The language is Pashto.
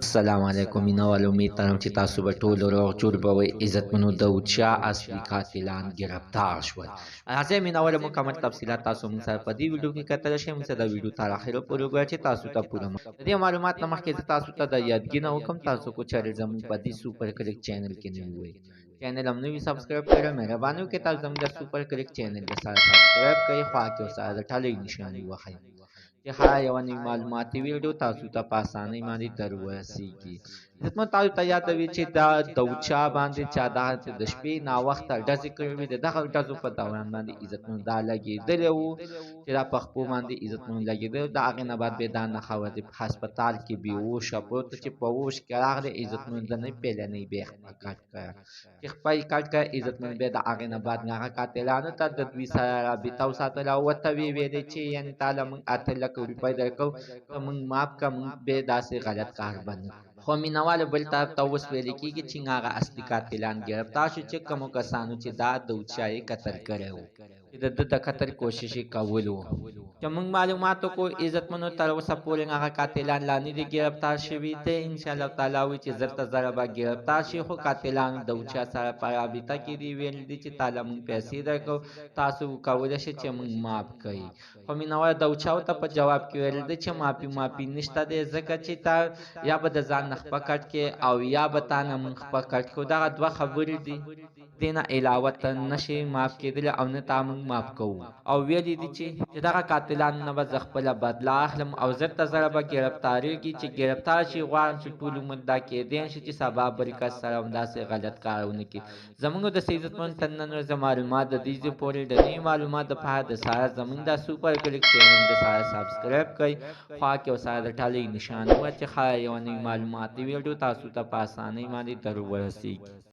السلام علیکم مینوال امید لرم چې تاسو به ټول روغ جوړ به وئ. عزتمنو داود شاه اصلي قاتلان ګرفتار شول. راځئ مینوال مکمل تفصیلات تاسو موږ سره په دې ویډیو کې کتلی شئ. موږ سره د ویډیو تر اخره پورې وګورئ چې تاسو ته پوره د دې معلومات نه مخکې زه تاسو ته د یادګینه وکړم تاسو کو چینل زموږ په دې سوپر کلیک چینل کې نه وئ چینل هم نوي سبسکرایب کړئ. مهرباني وکړئ تاسو زموږ د سوپر کلیک چینل د سره سبسکرایب کړئ، خوا کې ورسره د ټلۍ نښاني وښایئ چې هر یوه نوې معلوماتي ویډیو تاسو ته په اسانۍ باندې در ورسیږي. عزتمنو تاسو ته یاد وي چې دا داود شاه باندې چا د شپې ناوخته ډزې کړې وې. د دغه ډزو په دوران باندې عزتمنو دا لګېدلی وو چې دا په خپو باندې عزتمنو لګېدلی وو. د هغې نه بعد بیا دا نښه وه چې هسپتال کې بېهوشه پروت چې په هوش کې راغلی عزتمنو د نه پیلنۍ بیا یې خپه کټ کړه چې خپه یې کټ کړه. عزتمنو بیا د هغې نه بعد هغه قاتلانو ته د دوی سره رابطه وساتله او ورته ویې ویلې چې یعنې تاله موږ 8 لکه روپۍ درکوو که موږ معاف کړه موږ بیا داسې غلط کار به نه کړو. خو مینهوالو بل طرف ته اوس ویل کېږي چې هغه اصلي قاتلان ګرفتار شو چې کومو کسانو چې دا داود شاه یې قتل کړی و چې د ده د قتل کوشش یې کول و. چې موږ معلومات وکړو عزتمنو تر اوسه پورې هغه قاتلان لا نه دي ګرفتار شوي. ته انشاءالله تعالی وایي چې زر ته زره به ګرفتار شي. خو قاتلانو داود شاه سره په رابطه کې دي ویل دي چې تاله موږ پیسې درکوو تاسو کولی شئ چې موږ معاف کړئ. خو مینهوال داود شاه ورته په جواب کې ویل دي چې معافي نشته دی ځکه چې تا یا به د ځان نه خپه کټ کې او یا به تا نه موږ خپه کټ کړو. دغه دوه خبرې دي. دې نه علاوه ته نشي معاف کېدلی او نه تا موږ معاف کوو. او ویلي دي چې دغه قاتلانو نه به زه خپله بدله اخلم او زر ته زره به ګرفتارېږي چې ګرفتار شي. غواړم چې ټول عمر دا کېدی شي چې سبا بل کس سره همداسې غلط کار ونه کړي. زموږ د عزتمنو تر نن ورځې معلومات د دې ځای پورې د نوي معلومات دپاره د سره زموږ د سوپر کلیک چینل د سره سبسکرایب کړئ، خوا کې ورسره د ټلۍ نښاني وه چې هر یوه نوي معلوماتي ویډیو تاسو ته په اسانۍ باندې در ورسیږي.